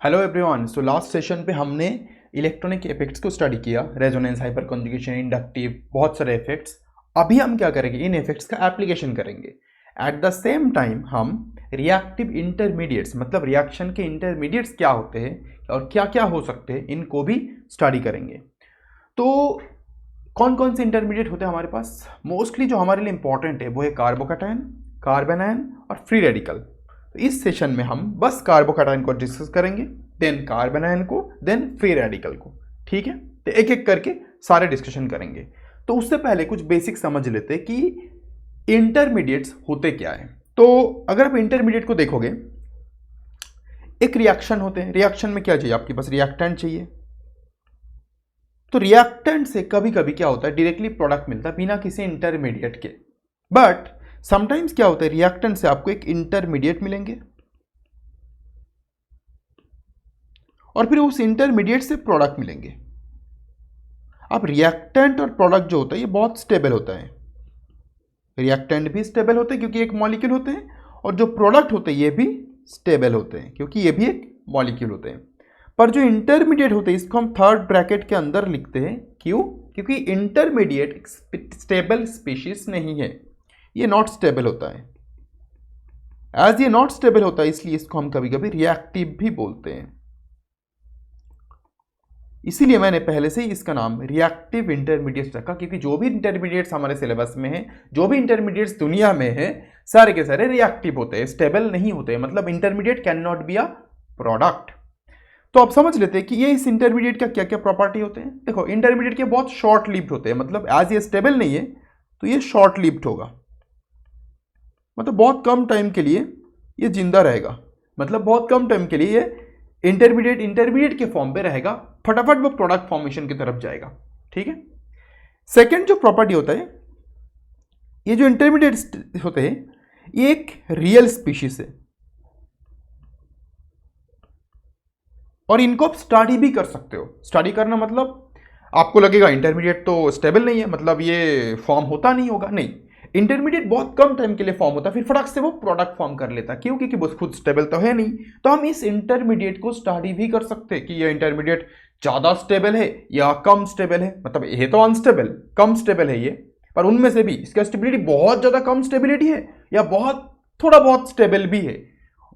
Hello everyone. So last session पे हमने electronic effects को स्टडी किया, रेजोनेंस, हाइपर कॉन्जुगेशन, इंडक्टिव, बहुत सारे इफेक्ट्स। अभी हम क्या करेंगे, इन इफेक्ट्स का एप्लीकेशन करेंगे। एट द सेम टाइम हम रिएक्टिव इंटरमीडिएट्स, मतलब रिएक्शन के इंटरमीडिएट्स क्या होते हैं और क्या क्या हो सकते हैं, इनको भी स्टडी करेंगे। तो कौन कौन से इंटरमीडिएट होते हैं हमारे पास? मोस्टली जो हमारे लिए इंपॉर्टेंट है वो है कार्बोकैटायन, कार्बेनायन और फ्री रेडिकल। तो इस सेशन में हम बस कार्बोकैटायन को डिस्कस करेंगे, देन कार्बेनायन को, देन फ्री रेडिकल को। ठीक है, तो एक एक करके सारे डिस्कशन करेंगे। तो उससे पहले कुछ बेसिक समझ लेते हैं कि इंटरमीडिएट्स होते क्या है। तो अगर आप इंटरमीडिएट को देखोगे, एक रिएक्शन होते हैं। रिएक्शन में क्या चाहिए आपके पास? रिएक्टेंट चाहिए। तो रिएक्टेंट से कभी कभी क्या होता है, डायरेक्टली प्रोडक्ट मिलता है बिना किसी इंटरमीडिएट के। बट समटाइम्स क्या होता है, रिएक्टेंट से आपको एक इंटरमीडिएट मिलेंगे और फिर उस इंटरमीडिएट से प्रोडक्ट मिलेंगे। अब रिएक्टेंट और प्रोडक्ट जो होता है ये बहुत स्टेबल होता है। रिएक्टेंट भी स्टेबल होते हैं क्योंकि एक मॉलिक्यूल होते हैं, और जो प्रोडक्ट होते हैं ये भी स्टेबल होते हैं क्योंकि ये भी एक मॉलिक्यूल होते हैं। पर जो इंटरमीडिएट होते हैं इसको हम थर्ड ब्रैकेट के अंदर लिखते हैं। क्यों? क्योंकि इंटरमीडिएट स्टेबल स्पीशीज नहीं है, ये नॉट स्टेबल होता है। एज ये नॉट स्टेबल होता है इसलिए इसको हम कभी कभी रिएक्टिव भी बोलते हैं। इसीलिए मैंने पहले से ही इसका नाम रिएक्टिव इंटरमीडिएट्स रखा, क्योंकि जो भी इंटरमीडिएट्स हमारे सिलेबस में है, जो भी इंटरमीडिएट्स दुनिया में है, सारे के सारे रिएक्टिव होते हैं, स्टेबल नहीं होते। मतलब intermediate can not be a product. तो आप समझ लेते हैं कि ये इस इंटरमीडिएट का क्या क्या प्रॉपर्टी होते हैं। देखो, इंटरमीडिएट के बहुत शॉर्ट लिव्ड होते हैं, मतलब एज ये स्टेबल नहीं है तो ये शॉर्ट लिव्ड होगा, मतलब बहुत कम टाइम के लिए ये जिंदा रहेगा, मतलब बहुत कम टाइम के लिए ये इंटरमीडिएट के फॉर्म पे रहेगा, फटाफट वो प्रोडक्ट फॉर्मेशन की तरफ जाएगा। ठीक है। सेकेंड जो प्रॉपर्टी होता है, ये जो इंटरमीडिएट होते हैं ये एक रियल स्पीशीज है और इनको आप स्टडी भी कर सकते हो। स्टडी करना मतलब आपको लगेगा इंटरमीडिएट तो स्टेबल नहीं है, मतलब ये फॉर्म होता नहीं होगा। नहीं, इंटरमीडिएट बहुत कम टाइम के लिए फॉर्म होता है, फिर फटाक से वो प्रोडक्ट फॉर्म कर लेता है। क्यों? क्योंकि वो खुद स्टेबल तो है नहीं। तो हम इस इंटरमीडिएट को स्टडी भी कर सकते हैं कि ये इंटरमीडिएट ज़्यादा स्टेबल है या कम स्टेबल है। मतलब ये तो अनस्टेबल, कम स्टेबल है ये, पर उनमें से भी इसका स्टेबिलिटी बहुत ज़्यादा कम स्टेबिलिटी है या बहुत थोड़ा बहुत स्टेबल भी है,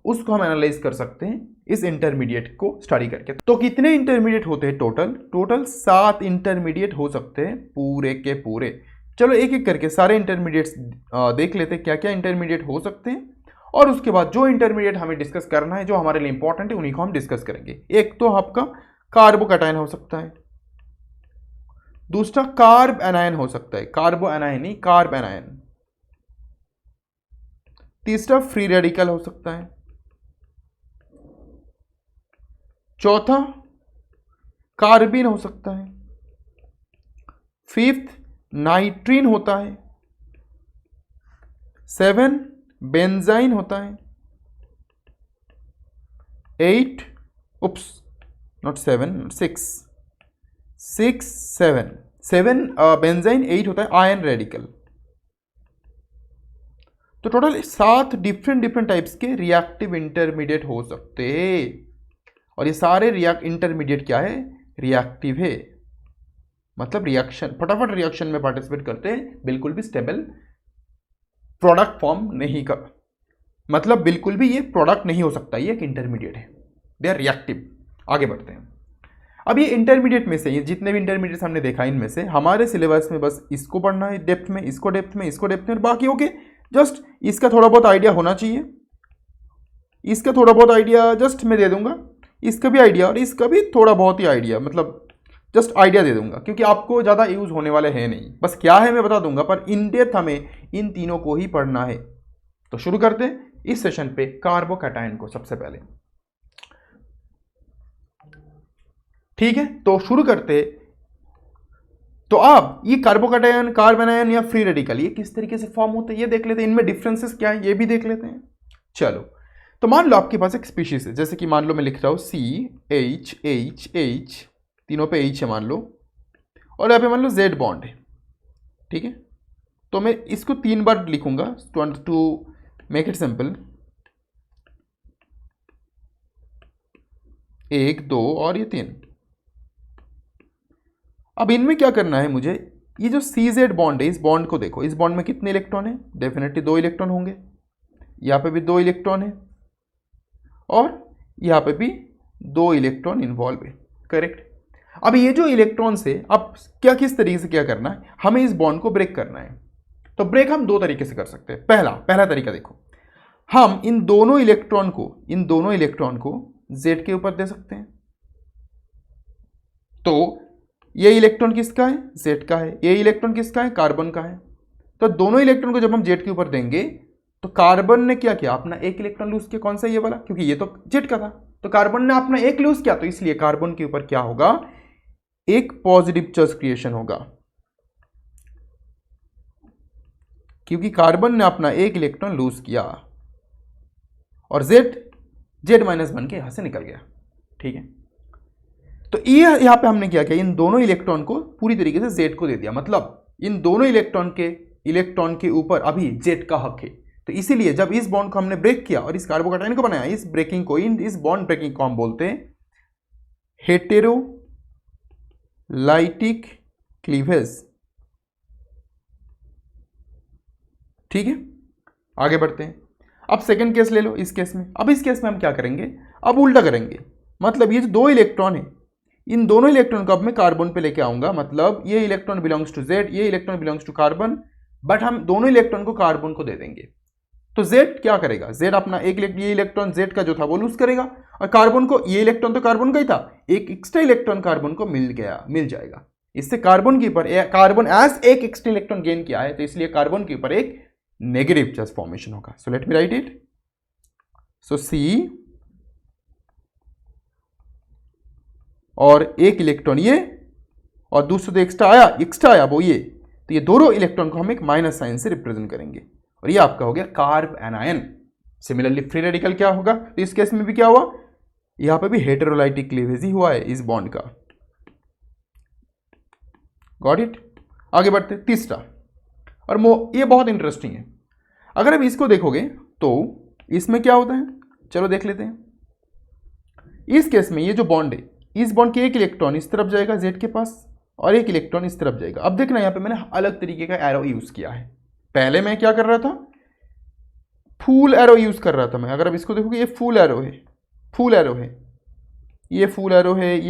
उसको हम एनालाइज कर सकते हैं इस इंटरमीडिएट को स्टडी करके। तो कितने इंटरमीडिएट होते हैं? टोटल 7 इंटरमीडिएट हो सकते हैं पूरे के पूरे। चलो एक एक करके सारे इंटरमीडिएट्स देख लेते हैं क्या क्या इंटरमीडिएट हो सकते हैं, और उसके बाद जो इंटरमीडिएट हमें डिस्कस करना है, जो हमारे लिए इंपॉर्टेंट है, उन्हीं को हम डिस्कस करेंगे। एक तो आपका कार्बोकैटायन हो सकता है, दूसरा कार्ब एनायन हो सकता है, कार्बो एनायन नहीं, कार्ब एनायन। तीसरा फ्री रेडिकल हो सकता है, चौथा कार्बिन हो सकता है, फिफ्थ नाइट्रीन होता है, 7 बेंजाइन होता है, 8 उप्स नॉट 7 6 7 बेंजाइन 8 होता है आयन रेडिकल। तो टोटल 7 डिफरेंट टाइप्स के रिएक्टिव इंटरमीडिएट हो सकते हैं, और ये सारे इंटरमीडिएट क्या है? रिएक्टिव है। मतलब रिएक्शन, फटाफट रिएक्शन में पार्टिसिपेट करते हैं, बिल्कुल भी स्टेबल प्रोडक्ट फॉर्म नहीं कर, मतलब बिल्कुल भी ये प्रोडक्ट नहीं हो सकता, ये एक इंटरमीडिएट है, दे आर रिएक्टिव। आगे बढ़ते हैं। अब ये इंटरमीडिएट में से, ये जितने भी इंटरमीडिएट हमने देखा, इनमें से हमारे सिलेबस में बस इसको पढ़ना है डेप्थ में, इसको डेप्थ में, इसको डेप्थ में, और बाकी ओके, जस्ट इसका थोड़ा बहुत आइडिया होना चाहिए। इसका थोड़ा बहुत आइडिया जस्ट मैं दे दूंगा, इसका भी आइडिया और इसका भी थोड़ा बहुत ही आइडिया, मतलब जस्ट आइडिया दे दूंगा, क्योंकि आपको ज़्यादा यूज़ होने वाले हैं नहीं। बस क्या है मैं बता दूंगा, पर इन डेप्थ हमें इन तीनों को ही पढ़ना है। तो शुरू करते हैं इस सेशन पे कार्बोकैटायन को सबसे पहले। ठीक है, तो शुरू करते। तो अब ये कार्बोकैटायन, कार्बेनायन या फ्री रेडिकल ये किस तरीके से फॉर्म होते हैं ये देख लेते हैं, इनमें डिफरेंसेस क्या है ये भी देख लेते हैं। चलो, तो मान लो आपके पास एक स्पीशीज है, जैसे कि मान लो मैं लिख रहा हूँ CH, तीनों पे H है मान लो, और यहाँ पे मान लो Z बॉन्ड है। ठीक है, तो मैं इसको 3 बार लिखूंगा टू मेक इट सिंपल। 1 2 और ये 3। अब इनमें क्या करना है मुझे, ये जो CZ बॉन्ड है, इस बॉन्ड को देखो, इस बॉन्ड में कितने इलेक्ट्रॉन है, डेफिनेटली 2 इलेक्ट्रॉन होंगे, यहाँ पे भी 2 इलेक्ट्रॉन है और यहाँ पे भी 2 इलेक्ट्रॉन इन्वॉल्व है, करेक्ट। अब ये जो इलेक्ट्रॉन्स है, अब क्या किस तरीके से क्या करना है, हमें इस बॉन्ड को ब्रेक करना है। तो ब्रेक हम 2 तरीके से कर सकते हैं। पहला तरीका देखो, हम इन दोनों इलेक्ट्रॉन को Z के ऊपर दे सकते हैं। तो ये इलेक्ट्रॉन किसका है, Z का है, ये इलेक्ट्रॉन किसका है, कार्बन का है। तो दोनों इलेक्ट्रॉन को जब हम Z के ऊपर देंगे तो कार्बन ने क्या किया, अपना एक इलेक्ट्रॉन लूज किया, कौन सा, ये वाला, क्योंकि ये तो Z का था, तो कार्बन ने अपना एक लूज किया, तो इसलिए कार्बन के ऊपर क्या होगा, एक पॉजिटिव चार्ज क्रिएशन होगा, क्योंकि कार्बन ने अपना एक इलेक्ट्रॉन लूज किया और Z माइनस बन के यहां से निकल गया, ठीक है। तो ये यहां पे हमने क्या किया, इन दोनों इलेक्ट्रॉन को पूरी तरीके से Z को दे दिया, मतलब इन दोनों इलेक्ट्रॉन के ऊपर अभी Z का हक है। तो इसीलिए जब इस बॉन्ड को हमने ब्रेक किया और इस कार्बोकैटायन को बनाया, इस बॉन्ड ब्रेकिंग को हम बोलते हैं हेटेरोलाइटिक क्लीवेज, ठीक है। आगे बढ़ते हैं, अब सेकंड केस ले लो। इस केस में, अब इस केस में हम क्या करेंगे, अब उल्टा करेंगे, मतलब ये जो 2 इलेक्ट्रॉन है, इन दोनों इलेक्ट्रॉन को अब मैं कार्बन पे लेके आऊंगा, मतलब ये इलेक्ट्रॉन बिलोंग्स टू Z, ये electron belongs to carbon, but हम दोनों इलेक्ट्रॉन को कार्बन को दे देंगे। तो Z क्या करेगा, Z अपना ये इलेक्ट्रॉन Z का जो था वो लूज करेगा, और कार्बन को, ये इलेक्ट्रॉन तो कार्बन का ही था, एक एक्स्ट्रा इलेक्ट्रॉन कार्बन को मिल जाएगा। इससे कार्बन के ऊपर, कार्बन एज एक एक्स्ट्रा इलेक्ट्रॉन गेन किया है, तो इसलिए कार्बन के ऊपर एक नेगेटिव चार्ज फॉर्मेशन होगा। So let me right it. So C और एक इलेक्ट्रॉन ये, और दूसरा तो एक्स्ट्रा आया वो ये, तो ये दोनों इलेक्ट्रॉन को हम एक माइनस साइन से रिप्रेजेंट करेंगे, और ये आपका हो गया carb anion. Similarly free radical क्या होगा, तो इस केस में भी क्या हुआ, यहां पे भी हेटेरोलाइटिक क्लीवेज ही हुआ है इस बॉन्ड का। Got it. आगे बढ़ते तीसरा, और ये बहुत इंटरेस्टिंग है। अगर आप इसको देखोगे तो इसमें क्या होता है, चलो देख लेते हैं। इस केस में ये जो बॉन्ड है, इस बॉन्ड के एक इलेक्ट्रॉन इस तरफ जाएगा Z के पास, और एक इलेक्ट्रॉन इस तरफ जाएगा। अब देखना, यहाँ पे मैंने अलग तरीके का एरो यूज किया है। पहले मैं क्या कर रहा था, फुल एरो यूज कर रहा था मैं। अगर आप इसको देखोगे, ये फुल एरो है, ये फुल एरो है, ये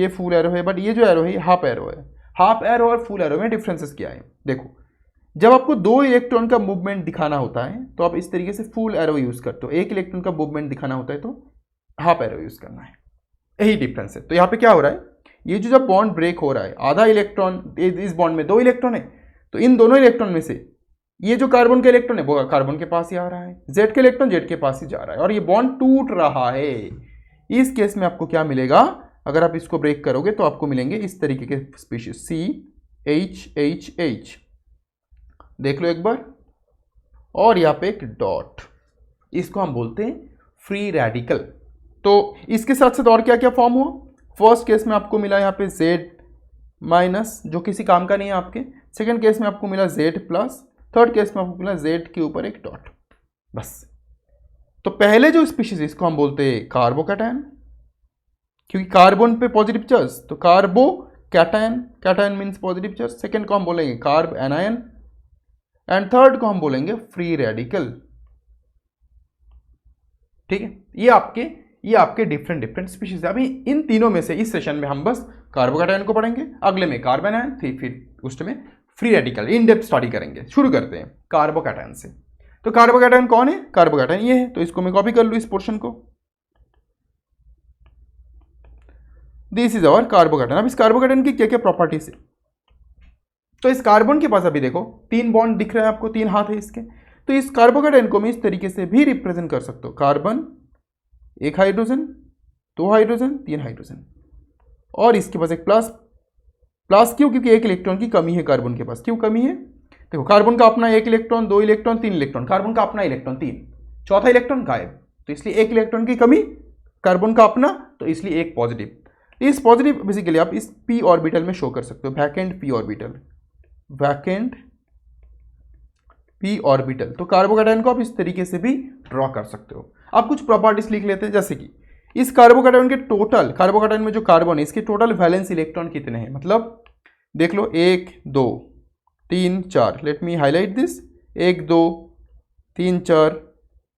फुल एरो है, बट ये जो एरो है ये हाफ एरो है। हाफ एरो और फुल एरो में डिफरेंसेस क्या है, देखो, जब आपको 2 इलेक्ट्रॉन का मूवमेंट दिखाना होता है तो आप इस तरीके से फुल एरो यूज करते हो, एक इलेक्ट्रॉन का मूवमेंट दिखाना होता है तो हाफ एरो यूज करना है, यही डिफरेंस है। तो यहाँ पे क्या हो रहा है, ये जो जब बॉन्ड ब्रेक हो रहा है, आधा इलेक्ट्रॉन, इस बॉन्ड में 2 इलेक्ट्रॉन है, तो इन दोनों इलेक्ट्रॉन में से ये जो कार्बन का इलेक्ट्रॉन है वो कार्बन के पास ही आ रहा है, Z का इलेक्ट्रॉन Z के पास ही जा रहा है, और ये बॉन्ड टूट रहा है। इस केस में आपको क्या मिलेगा, अगर आप इसको ब्रेक करोगे तो आपको मिलेंगे इस तरीके के स्पीशीज, CHHH, देख लो एक बार, और यहाँ पे एक डॉट, इसको हम बोलते हैं फ्री रेडिकल। तो इसके साथ साथ और क्या क्या फॉर्म हुआ, फर्स्ट केस में आपको मिला यहाँ पे Z माइनस, जो किसी काम का नहीं है आपके, सेकंड केस में आपको मिला Z प्लस, थर्ड केस में आपको मिला Z के ऊपर एक डॉट, बस। तो पहले जो स्पीशीज इसको हम बोलते हैं कार्बोकैटायन, क्योंकि कार्बन पे पॉजिटिव चार्ज, तो carbocation, cation means positive charge. Second को हम बोलेंगे कार्ब एनायन, एंड थर्ड को हम बोलेंगे फ्री रेडिकल, ठीक है। ये आपके डिफरेंट स्पीशीज है। अभी इन तीनों में से इस सेशन में हम बस कार्बोकैटायन को पढ़ेंगे, अगले में कार्ब एनायन, फिर उसमें free radical in depth study करेंगे। शुरू करते हैं कार्बोकैटायन से। तो कार्बोकैटायन कौन है, कार्बोकैटायन ये है, तो इसको मैं कॉपी कर लूँ इस पोर्शन को, दिस इज आवर कार्बोकैटायन। अब इस कार्बोकैटायन की क्या क्या प्रॉपर्टीज है, तो इस कार्बन के पास अभी देखो 3 बॉन्ड दिख रहे हैं आपको, 3 हाथ है इसके, तो इस कार्बोकैटायन को मैं इस तरीके से भी रिप्रेजेंट कर सकता हूँ, कार्बन 1 हाइड्रोजन, 2 हाइड्रोजन, 3 हाइड्रोजन, और इसके पास एक प्लस क्यों, क्योंकि एक इलेक्ट्रॉन की कमी है कार्बन के पास। क्यों कमी है, देखो कार्बन का अपना 1 इलेक्ट्रॉन, 2 इलेक्ट्रॉन, 3 इलेक्ट्रॉन, कार्बन का अपना इलेक्ट्रॉन 3, चौथा इलेक्ट्रॉन गायब, तो इसलिए 1 इलेक्ट्रॉन की कमी, कार्बन का अपना, तो इसलिए एक पॉजिटिव। इस पॉजिटिव बेसिकली आप इस p ऑर्बिटल में शो कर सकते हो, वैकेंट p ऑर्बिटल। तो कार्बोकैटायन को आप इस तरीके से भी ड्रॉ कर सकते हो। आप कुछ प्रॉपर्टीज लिख लेते हैं, जैसे कि इस कार्बोकैटायन के टोटल, कार्बोकैटायन में जो कार्बन है इसके टोटल वैलेंस इलेक्ट्रॉन कितने हैं, मतलब देख लो 1 2 3 4, let me highlight this, 1 2 3 4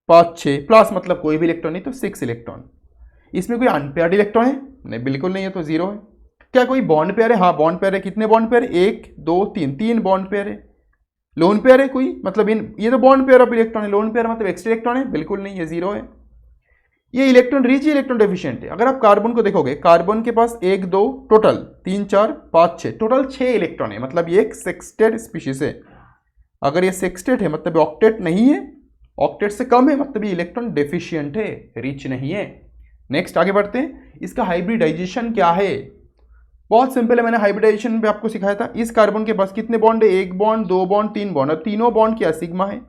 5 6 plus, मतलब कोई भी इलेक्ट्रॉन नहीं तो 6 इलेक्ट्रॉन। इसमें कोई अनपेयर्ड इलेक्ट्रॉन है? नहीं, बिल्कुल नहीं है, तो 0 है। क्या कोई बॉन्ड पेयर है? हाँ बॉन्ड पेयर है। कितने बॉन्ड पेयर है? 1 2 3, 3 बॉन्ड पेयर है। लोन पेयर है कोई? मतलब ये तो बॉन्ड पेयर ऑफ इलेक्ट्रॉन है, लोन पेयर मतलब एक्स्ट्रा इलेक्ट्रॉन है? बिल्कुल नहीं है, 0 है। ये इलेक्ट्रॉन रिच है, इलेक्ट्रॉन डेफिशिएंट है। अगर आप कार्बन को देखोगे, कार्बन के पास 1 2 टोटल 3 4 5 6, टोटल 6 इलेक्ट्रॉन है, मतलब ये एक सेक्सटेट स्पीशीज है। अगर ये सेक्सटेट है मतलब ऑक्टेट नहीं है, ऑक्टेट से कम है मतलब ये इलेक्ट्रॉन डेफिशिएंट है, रिच नहीं है। नेक्स्ट आगे बढ़ते हैं। इसका हाइब्रिडाइजेशन क्या है? बहुत सिंपल है, मैंने हाइब्रिडाइजेशन पे आपको सिखाया था। इस कार्बन के पास कितने बॉन्ड है? 1 बॉन्ड 2 बॉन्ड 3 बॉन्ड, और तीनों बॉन्ड क्या सिग्मा है?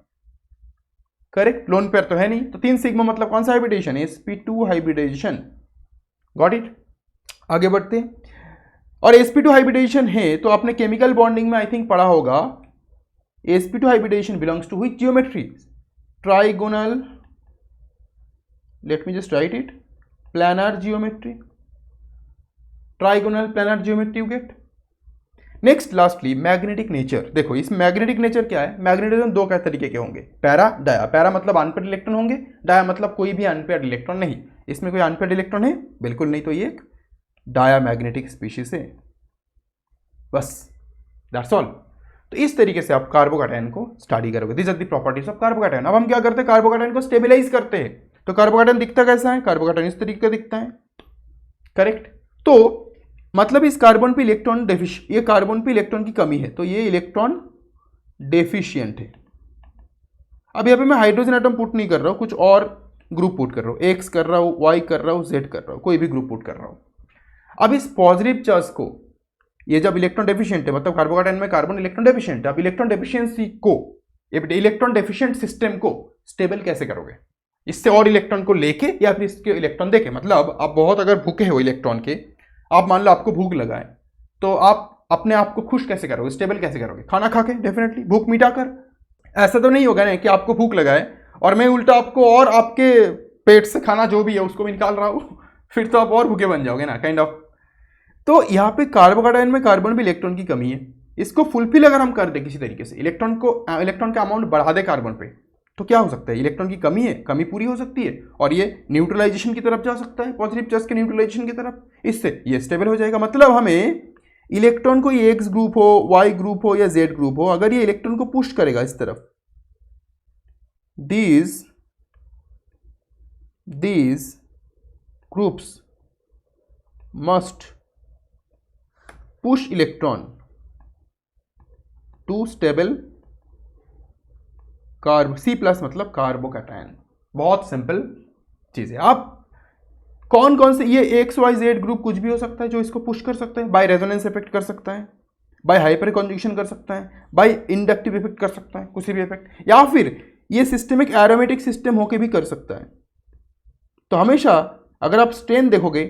करेक्ट, लोन पेयर तो है नहीं, तो 3 सिग्मा मतलब कौन सा hybridisation? sp2 hybridisation. Got it. आगे बढ़ते हैं। और sp2 हाइब्रिडाइजेशन है तो आपने केमिकल बॉन्डिंग में आई थिंक पढ़ा होगा, sp2 hybridisation belongs to which geometry? Trigonal, let me just write it, planar geometry, trigonal planar geometry, you get. Next lastly magnetic nature. देखो इस मैग्नेटिक नेचर क्या है? मैग्नेटिज्म दो क्या तरीके के होंगे, पैरा डाया। पैरा मतलब अनपेयर्ड इलेक्ट्रॉन होंगे, डाया मतलब कोई भी अनपेयर्ड इलेक्ट्रॉन नहीं। इसमें कोई अनपेयर्ड इलेक्ट्रॉन है? बिल्कुल नहीं, तो ये एक डाया मैग्नेटिक स्पीशीज है, बस, दैट्स ऑल। तो इस तरीके से आप कार्बोकैटायन को स्टडी करोगे। This are the properties of carbocation. अब हम क्या करते हैं? कार्बोकैटायन को स्टेबलाइज करते हैं। तो कार्बोकैटायन दिखता कैसा है? कार्बोकैटायन इस तरीके का दिखता है, करेक्ट। तो मतलब इस कार्बन पे इलेक्ट्रॉन ये कार्बन पे इलेक्ट्रॉन की कमी है, तो ये इलेक्ट्रॉन डेफिशिएंट है। अब यहाँ पे मैं हाइड्रोजन एटम पुट नहीं कर रहा हूँ, कुछ और ग्रुप पुट कर रहा हूँ, एक्स कर रहा हूँ, वाई कर रहा हूँ, जेड कर रहा हूँ, कोई भी ग्रुप पुट कर रहा हूँ। अब इस पॉजिटिव चार्ज को, ये जब इलेक्ट्रॉन डेफिशिएंट है मतलब कार्बोकैटायन में कार्बन इलेक्ट्रॉन डेफिशिएंट है, अब इलेक्ट्रॉन डेफिशिएंसी को, इलेक्ट्रॉन डेफिशिएंट सिस्टम को स्टेबल कैसे करोगे? इससे और इलेक्ट्रॉन को लेके या फिर इसके इलेक्ट्रॉन देके। मतलब आप बहुत अगर भूखे हो इलेक्ट्रॉन के, आप मान लो आपको भूख लगा है, तो आप अपने आप को खुश कैसे करोगे, स्टेबल कैसे करोगे? खाना खा के, डेफिनेटली भूख मिटा कर। ऐसा तो नहीं होगा ना कि आपको भूख लगा है और मैं उल्टा आपको और आपके पेट से खाना जो भी है उसको भी निकाल रहा हूँ, फिर तो आप और भूखे बन जाओगे ना, काइंड ऑफ। तो यहाँ पे कार्बोकैटायन में कार्बन भी इलेक्ट्रॉन की कमी है, इसको फुलफिल अगर हम कर दे किसी तरीके से, इलेक्ट्रॉन का अमाउंट बढ़ा दे कार्बन पे, तो क्या हो सकता है? इलेक्ट्रॉन की कमी है, कमी पूरी हो सकती है और ये न्यूट्रलाइजेशन की तरफ जा सकता है, पॉजिटिव चार्ज के न्यूट्रलाइजेशन की तरफ, इससे ये स्टेबल हो जाएगा। मतलब हमें इलेक्ट्रॉन को ये एक्स ग्रुप हो, वाई ग्रुप हो या जेड ग्रुप हो, अगर ये इलेक्ट्रॉन को पुश करेगा इस तरफ, these groups must push electron to stable carb, C plus मतलब कार्बोकैटायन। बहुत सिंपल चीज है। आप कौन कौन से, ये एक्स वाई जेड ग्रुप कुछ भी हो सकता है जो इसको पुश कर सकता है, बाय रेजोनेंस इफेक्ट कर सकता है, बाय हाइपर कॉन्जुगेशन कर सकता है, बाय इंडक्टिव इफेक्ट कर सकता है, कुछ भी इफेक्ट, या फिर ये सिस्टम एक एरोमेटिक सिस्टम होके भी कर सकता है। तो हमेशा अगर आप स्ट्रेन देखोगे,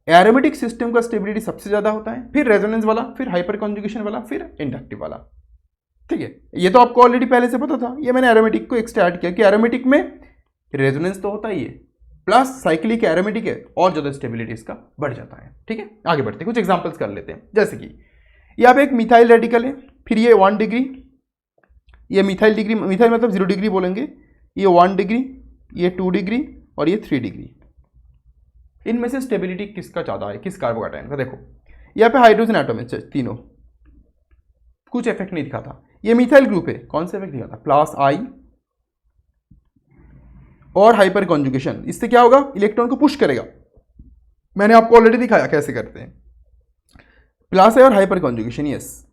एरोमेटिक सिस्टम का स्टेबिलिटी सबसे ज्यादा होता है, फिर रेजोनेंस वाला, फिर हाइपर कॉन्जुगेशन वाला, फिर इंडक्टिव वाला। ठीक है, ये तो आपको ऑलरेडी पहले से पता था, ये मैंने एरोमेटिक को एक्स्ट्रा ऐड किया कि एरोमेटिक में रेजोनेंस तो होता ही है, प्लस साइक्लिक एरोमेटिक है और ज्यादा स्टेबिलिटी इसका बढ़ जाता है। ठीक है, आगे बढ़ते हैं, कुछ एग्जांपल्स कर लेते हैं। जैसे कि यहाँ पे एक मिथाइल रेडिकल है, फिर ये 1 डिग्री, ये मिथाइल डिग्री, मिथाइल मतलब 0 डिग्री बोलेंगे, ये 1 डिग्री, ये 2 डिग्री और ये 3 डिग्री। इनमें से स्टेबिलिटी किसका ज़्यादा है, किस कार्बोकैटायन का? देखो यहाँ पे हाइड्रोजन एटम है तीनों, कुछ इफेक्ट नहीं दिखाता। ये मिथाइल ग्रुप है, कौन सा इफेक्ट दिखाता? प्लस आई और हाइपर कॉन्जुगेशन, इससे क्या होगा? इलेक्ट्रॉन को पुश करेगा। मैंने आपको ऑलरेडी दिखाया कैसे करते हैं, प्लस आई और हाइपर कॉन्जुगेशन, यस।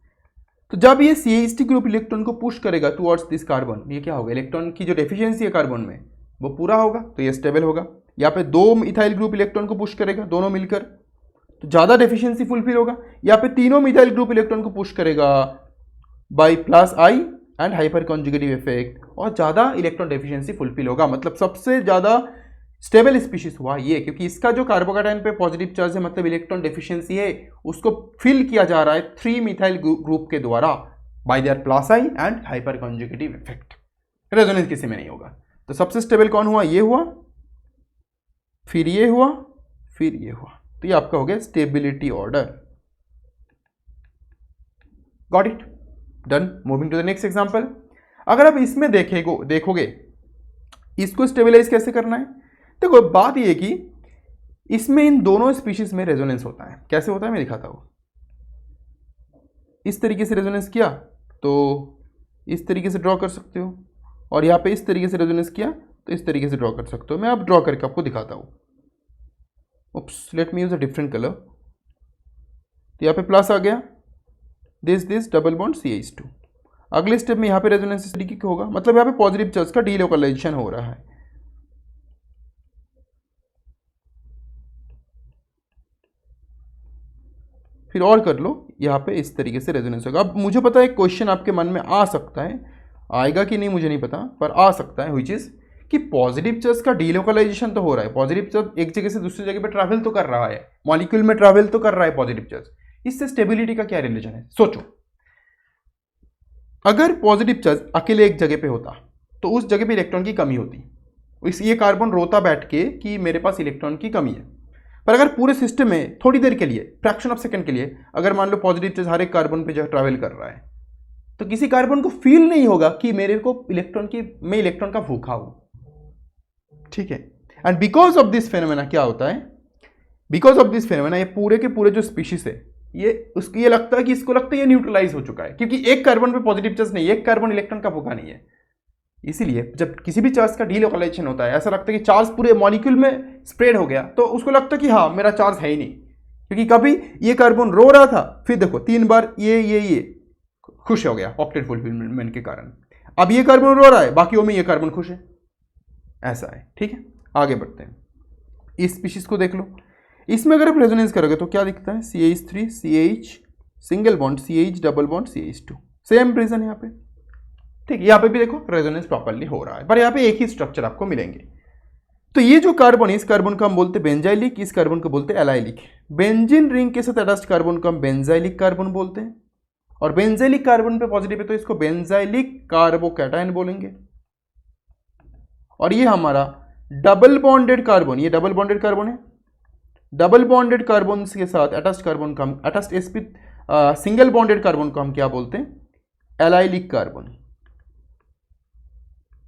तो जब ये CH2 ग्रुप इलेक्ट्रॉन को पुश करेगा टुवर्ड्स दिस कार्बन, ये क्या होगा? इलेक्ट्रॉन की जो डेफिशिएंसी है कार्बन में वो पूरा होगा, तो ये स्टेबल होगा। यहाँ पे 2 मिथाइल ग्रुप इलेक्ट्रॉन को पुश करेगा, दोनों मिलकर, तो ज़्यादा डेफिशिएंसी फुलफिल होगा। यहाँ पे तीनों मिथाइल ग्रुप इलेक्ट्रॉन को पुश करेगा by plus I and hyperconjugative effect, और ज़्यादा इलेक्ट्रॉन डेफिशिएंसी फुलफिल होगा। मतलब सबसे ज़्यादा स्टेबल स्पीशीज हुआ ये, क्योंकि इसका जो कार्बोकैटायन पे पॉजिटिव चार्ज है मतलब इलेक्ट्रॉन डेफिशिएंसी है, उसको फिल किया जा रहा है 3 मिथाइल ग्रुप के द्वारा bye there plus I and hyperconjugative effect. Resonance किसी में नहीं होगा। तो सबसे स्टेबल कौन हुआ? ये हुआ। फिर ये हुआ, फिर ये हुआ, तो ये आपका हो गया stability order. Got it, done. Moving to the next example. अगर आप इसमें देखोगे इसको स्टेबलाइज कैसे करना है। देखो बात ये कि इसमें इन दोनों स्पीशीज में रेजोनेंस होता है। कैसे होता है मैं दिखाता हूं। इस तरीके से रेजोनेंस किया तो इस तरीके से ड्रॉ कर सकते हो, और यहाँ पे इस तरीके से रेजोनेंस किया तो इस तरीके से ड्रॉ कर सकते हो। मैं अब ड्रॉ करके आपको दिखाता हूँ। Oops, let me use a different colour. तो यहाँ पे प्लस आ गया, दिस डबल बॉन्ड CH2। अगले स्टेप में यहाँ पे रेजोनेंस इस तरीके का होगा, मतलब यहाँ पे पॉजिटिव चार्ज का डीलोकलाइजेशन हो रहा है। फिर और कर लो, यहाँ पे इस तरीके से रेजोनेंस होगा। अब मुझे पता है एक क्वेश्चन आपके मन में आ सकता है, आएगा कि नहीं मुझे नहीं पता, पर आ सकता है, व्हिच इज कि पॉजिटिव चार्ज का डीलोकलाइजेशन तो हो रहा है। पॉजिटिव चार्ज एक जगह से दूसरी जगह पे ट्रैवल तो कर रहा है, मॉलिक्यूल में ट्रैवल तो कर रहा है पॉजिटिव चार्ज। इससे स्टेबिलिटी का क्या रिलेशन है? सोचो, अगर पॉजिटिव चार्ज अकेले एक जगह पे होता तो उस जगह पे इलेक्ट्रॉन की कमी होती। ये कार्बन रोता बैठ के कि मेरे पास इलेक्ट्रॉन की कमी है। पर अगर पूरे सिस्टम में थोड़ी देर के लिए, फ्रैक्शन ऑफ सेकंड के लिए, अगर मान लो पॉजिटिव चार्ज हर एक कार्बन पे जो ट्रैवल कर रहा है, तो किसी कार्बन को फील नहीं होगा कि मेरे को मैं इलेक्ट्रॉन का भूखा हूं। ठीक है। And because of this phenomena क्या होता है, बिकॉज ऑफ दिस फेनोमेना ये पूरे के पूरे जो स्पीशीज है ये लगता है कि इसको लगता है ये न्यूट्रलाइज हो चुका है, क्योंकि एक कार्बन पे पॉजिटिव चार्ज नहीं है, एक कार्बन इलेक्ट्रॉन का भूखा नहीं है। इसीलिए जब किसी भी चार्ज का डीलोकलाइजेशन होता है, ऐसा लगता है कि चार्ज पूरे मॉलिक्यूल में स्प्रेड हो गया, तो उसको लगता है कि हाँ मेरा चार्ज है ही नहीं। क्योंकि कभी ये कार्बन रो रहा था, फिर देखो 3 बार ये खुश हो गया ऑक्टेट फुलफिलमेंट के कारण। अब ये कार्बन रो रहा है, बाकियों में ये कार्बन खुश है, ऐसा है। ठीक है, आगे बढ़ते हैं। इस स्पीशीज को देख लो, इसमें अगर आप रेजोनेंस करोगे तो क्या दिखता है, CH3 CH single bond CH double bond CH2, same reason है यहाँ पे। ठीक, यहाँ पे भी देखो रेजोनेंस प्रॉपर्ली हो रहा है, पर यहाँ पे एक ही स्ट्रक्चर आपको मिलेंगे। तो ये जो कार्बन है, इस कार्बन को हम बोलते हैं बेंजाइलिक, इस कार्बन को बोलते हैं एलाइलिक। बेंजीन रिंग के साथ अटैच्ड कार्बन को हम बेंजाइलिक कार्बन बोलते हैं, और बेंजाइलिक कार्बन पे पॉजिटिव है तो इसको बेंजाइलिक कार्बोकैटायन बोलेंगे। और ये हमारा डबल बॉन्डेड कार्बन, ये डबल बॉन्डेड कार्बन है, डबल बॉन्डेड कार्बन के साथ अटैच्ड कार्बन का हम attached sp single bonded carbon को हम क्या बोलते हैं, एलाइलिक कार्बन।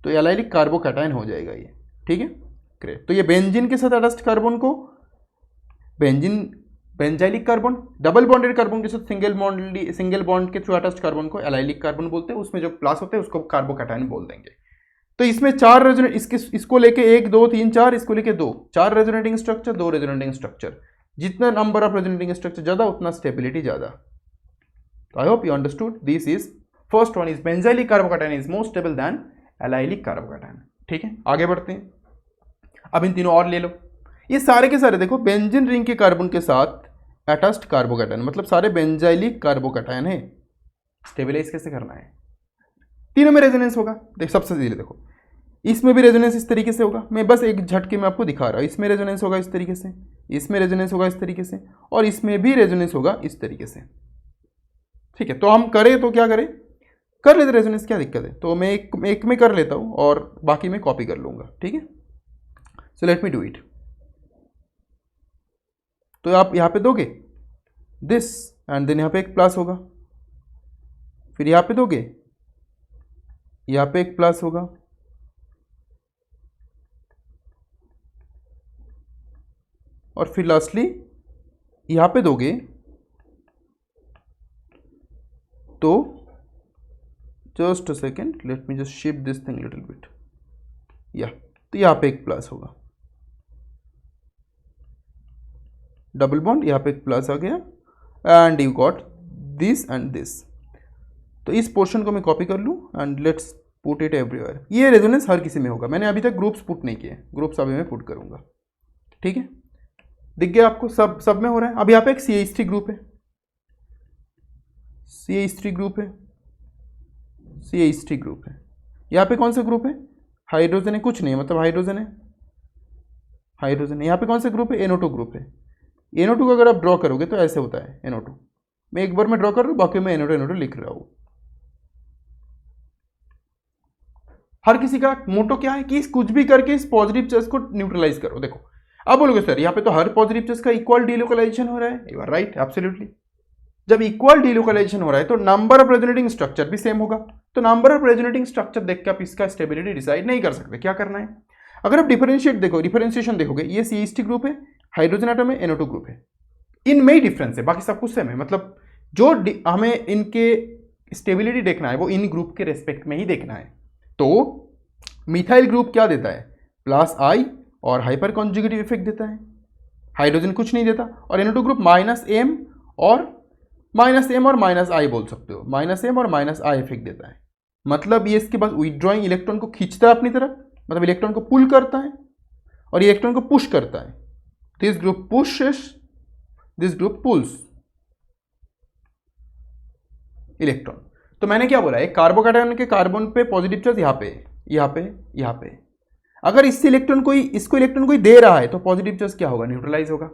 तो एलाइलिक कार्बोकैटायन हो जाएगा ये। ठीक है, ग्रेट। तो ये बेंजीन के साथ अटैच्ड कार्बन को benzylic carbon, double bonded carbon के साथ सिंगल बॉन्ड के थ्रू अटैच्ड कार्बन को एलाइलिक कार्बन बोलते हैं, उसमें जो प्लस होते हैं उसको कार्बोकैटायन बोल देंगे। तो इसमें 4 रेजोनेट, इसको लेके 1 2 3 4, इसको लेके 2, 4 रेजोनेटिंग स्ट्रक्चर, 2 रेजोनेटिंग स्ट्रक्चर। जितना नंबर ऑफ रेजोनेटिंग स्ट्रक्चर ज्यादा उतना स्टेबिलिटी ज्यादा। तो I hope you understood. This is first one is benzylic carbocation is more stable then allylic carbocation. ठीक है, आगे बढ़ते हैं। अब इन तीनों और ले लो, ये सारे के सारे देखो बेंजीन रिंग के कार्बन के साथ अटैच्ड कार्बोकैटायन, मतलब सारे बेंजाइलिक कार्बोकैटायन है। स्टेबलाइज कैसे करना है, तीनों में रेजोनेंस होगा। देख सबसे सीधे देखो, इसमें भी रेजोनेंस इस तरीके से होगा, मैं बस एक झटके में आपको दिखा रहा हूँ। इसमें रेजोनेंस होगा इस तरीके से, इसमें रेजोनेंस होगा इस तरीके से, और इसमें भी रेजोनेंस होगा इस तरीके से। ठीक है, तो हम करें तो क्या करें, कर लेते रेजोनेंस, क्या दिक्कत है। तो मैं एक में कर लेता हूँ और बाकी में कॉपी कर लूँगा। ठीक है, so let me do it. तो आप यहाँ पे दोगे दिस, एंड देन यहाँ पे एक प्लस होगा, फिर यहाँ पे दोगे, यहाँ पे एक प्लस होगा, और फिर लास्टली यहाँ पे दोगे तो just a second, late me just shift this thing little bit, या तो यहाँ पे एक प्लस होगा, डबल बॉन्ड, यहाँ पे एक प्लस आ गया, and you got this and this. तो इस पोर्शन को मैं कॉपी कर लूँ and let's put it everywhere. ये रेजोनेंस हर किसी में होगा, मैंने अभी तक ग्रुप्स पुट नहीं किए, ग्रुप्स अभी मैं पुट करूँगा। ठीक है, दिख गया आपको, सब में हो रहा है। अब यहाँ पे एक CH3 ग्रुप है, CH3 ग्रुप है, CH3 ग्रुप है। यहाँ पे कौन सा ग्रुप है, हाइड्रोजन है, कुछ नहीं है, मतलब हाइड्रोजन है, हाइड्रोजन है। यहाँ पे कौन सा ग्रुप है, NO2 ग्रुप है। NO2 को अगर आप ड्रॉ करोगे तो ऐसे होता है NO2। मैं एक बार में ड्रॉ कर रहा हूँ, बाकी मैं NO2 लिख रहा हूँ। हर किसी का मोटो क्या है कि कुछ भी करके इस पॉजिटिव चार्ज को न्यूट्रलाइज करो। देखो अब बोलोगे सर यहाँ पे तो हर पॉजिटिव चार्ज का इक्वल डिलोकलाइजेशन हो रहा है, यू आर राइट, एब्सोल्युटली। जब इक्वल डिलोकलाइजेशन हो रहा है तो नंबर ऑफ रेजोनेटिंग स्ट्रक्चर भी सेम होगा। तो नंबर ऑफ रेजोनेटिंग स्ट्रक्चर देख के आप इसका स्टेबिलिटी डिसाइड नहीं कर सकते। क्या करना है, अगर आप डिफरेंशिएशन देखोगे, ये CH3 ग्रुप है, हाइड्रोजन एटम है, NO2 ग्रुप है, इनमें ही डिफरेंस है, बाकी सब कुछ सेम है। मतलब जो हमें इनके स्टेबिलिटी देखना है वो इन ग्रुप के रेस्पेक्ट में ही देखना है। तो मिथाइल ग्रुप क्या देता है, +I और हाइपर कॉन्जुगेटिव इफेक्ट देता है, हाइड्रोजन कुछ नहीं देता। और NO2 ग्रुप -M और -I बोल सकते हो, -M और -I इफेक्ट देता है। मतलब ये इसके पास विथड्रॉइंग इलेक्ट्रॉन को खींचता है अपनी तरफ, मतलब इलेक्ट्रॉन को पुल करता है, और ये इलेक्ट्रॉन को पुश करता है। This group pushes, this group pulls electron. तो मैंने क्या बोला, एक कार्बोकैटायन के कार्बन पे पॉजिटिव चार्ज यहाँ पे, यहाँ पे, यहाँ पे। अगर इसको इलेक्ट्रॉन कोई दे रहा है तो पॉजिटिव चार्ज क्या होगा, न्यूट्रलाइज होगा।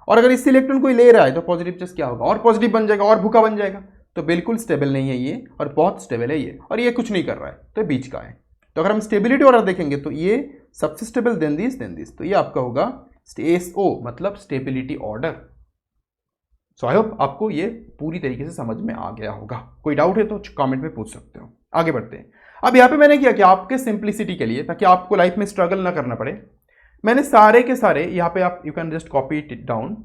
और अगर इससे इलेक्ट्रॉन कोई ले रहा है तो पॉजिटिव चार्ज क्या होगा, और पॉजिटिव बन जाएगा, और भूखा बन जाएगा। तो बिल्कुल स्टेबल नहीं है ये, और बहुत स्टेबल है ये, और ये कुछ नहीं कर रहा है, तो बीच का है। तो अगर हम स्टेबिलिटी ऑर्डर देखेंगे तो ये सबसे स्टेबल, देन दिस, तो ये आपका होगा SO, मतलब stability order. So I hope आपको ये पूरी तरीके से समझ में आ गया होगा। कोई डाउट है तो कमेंट में पूछ सकते हो। आगे बढ़ते हैं। अब यहाँ पे मैंने किया कि आपके सिंप्लिसिटी के लिए, ताकि आपको लाइफ में स्ट्रगल ना करना पड़े, मैंने सारे के सारे यहाँ पे, आप you can just copy it down,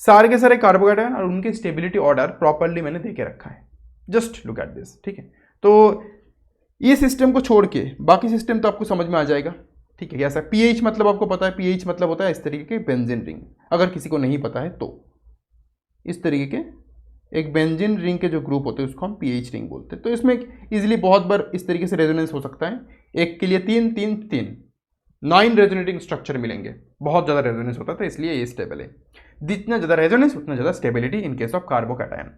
सारे के सारे कार्बोकैटायन और उनके स्टेबिलिटी ऑर्डर प्रॉपरली मैंने दे के रखा है। जस्ट लुक एट दिस, ठीक है। तो ये सिस्टम को छोड़ के बाकी सिस्टम तो आपको समझ में आ जाएगा, ठीक है। कैसा pH मतलब आपको पता है, pH मतलब होता है इस तरीके के बेंजीन रिंग। अगर किसी को नहीं पता है तो इस तरीके के एक बेंजीन रिंग के जो ग्रुप होते हैं उसको हम pH रिंग बोलते हैं। तो इसमें इजीली बहुत बार इस तरीके से रेजोनेंस हो सकता है। एक के लिए 3 3 3 9 रेजोनेटिंग स्ट्रक्चर मिलेंगे, बहुत ज़्यादा रेजोनेंस होता है, तो इसलिए ये स्टेबल है। जितना ज़्यादा रेजोनेंस उतना ज़्यादा stability in case of carbocation.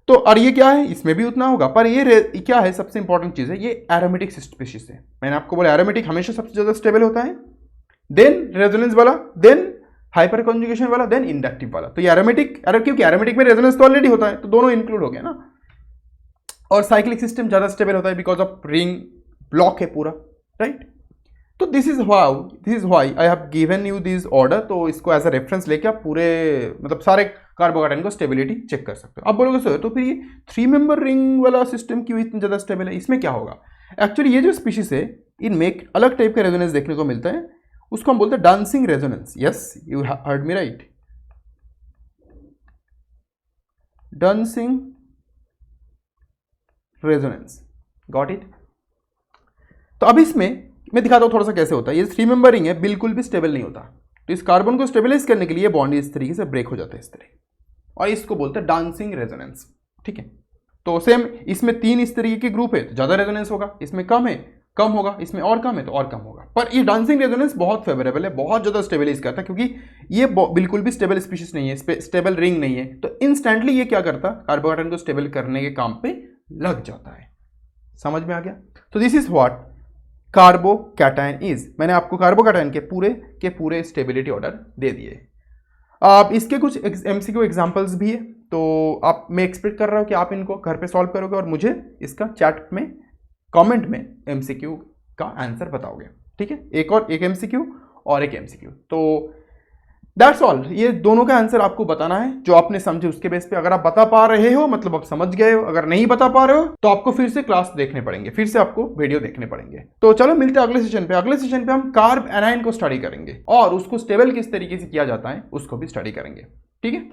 तो और ये क्या है, इसमें भी उतना होगा। पर ये क्या है, सबसे इंपॉर्टेंट चीज़ है, ये एरोमेटिक स्पीशीज है। मैंने आपको बोला एरोमेटिक हमेशा सबसे ज़्यादा स्टेबल होता है, देन रेजोनेंस वाला, देन हाइपर कॉन्जुगेशन वाला, देन इंडक्टिव वाला। तो ये एरोमेटिक, क्योंकि एरोमेटिक में रेजोनेंस तो ऑलरेडी होता है, तो दोनों इंक्लूड हो गया ना। और साइक्लिक सिस्टम ज़्यादा स्टेबल होता है बिकॉज ऑफ रिंग ब्लॉक है पूरा, राइट। तो this is why I have given you this order. तो इसको एज अ रेफरेंस लेके आप पूरे, मतलब सारे कार्बोकैटायन को स्टेबिलिटी चेक कर सकते हो। अब बोलोगे सर तो फिर ये 3 मेंबर रिंग वाला सिस्टम क्यों इतना ज़्यादा स्टेबल है, इसमें क्या होगा। एक्चुअली ये जो स्पीशीज है इनमें एक अलग टाइप का रेजोनेंस देखने को मिलता है, उसको हम बोलते हैं dancing resonance. Yes, you heard me right, dancing resonance, got it. तो अब इसमें मैं दिखाता हूँ थोड़ा सा कैसे होता है। ये 3 मेंबर रिंग है, बिल्कुल भी स्टेबल नहीं होता। तो इस कार्बन को स्टेबलाइज करने के लिए बॉन्ड इस तरीके से ब्रेक हो जाता है, इस तरह, और इसको बोलते हैं डांसिंग रेजोनेंस, ठीक है। तो सेम इसमें 3 इस तरीके के ग्रुप है तो ज़्यादा रेजोनेंस होगा, इसमें कम है कम होगा, इसमें और कम है तो और कम होगा। पर ये डांसिंग रेजोनेंस बहुत फेवरेबल है, बहुत ज़्यादा स्टेबलाइज करता है, क्योंकि ये बिल्कुल भी स्टेबल स्पीशीज नहीं है, स्टेबल रिंग नहीं है। तो इंस्टेंटली ये क्या करता, कार्बोकैटायन को स्टेबल करने के काम पे लग जाता है। समझ में आ गया। तो this is what carbocation is. मैंने आपको कार्बोकैटायन के पूरे स्टेबिलिटी ऑर्डर दे दिए। आप इसके कुछ MCQ एग्जांपल्स भी है, तो आप, मैं एक्सपेक्ट कर रहा हूँ कि आप इनको घर पे सॉल्व करोगे और मुझे इसका चैट में कमेंट में MCQ का आंसर बताओगे, ठीक है। एक MCQ और एक MCQ। तो दैट्स ऑल। ये दोनों का आंसर आपको बताना है, जो आपने समझे उसके बेस पे। अगर आप बता पा रहे हो मतलब आप समझ गए हो, अगर नहीं बता पा रहे हो तो आपको फिर से क्लास देखने पड़ेंगे, फिर से आपको वीडियो देखने पड़ेंगे। तो चलो मिलते हैं अगले सेशन पे। अगले सेशन पे हम कार्ब एनायन को स्टडी करेंगे और उसको स्टेबल किस तरीके से किया जाता है उसको भी स्टडी करेंगे, ठीक है।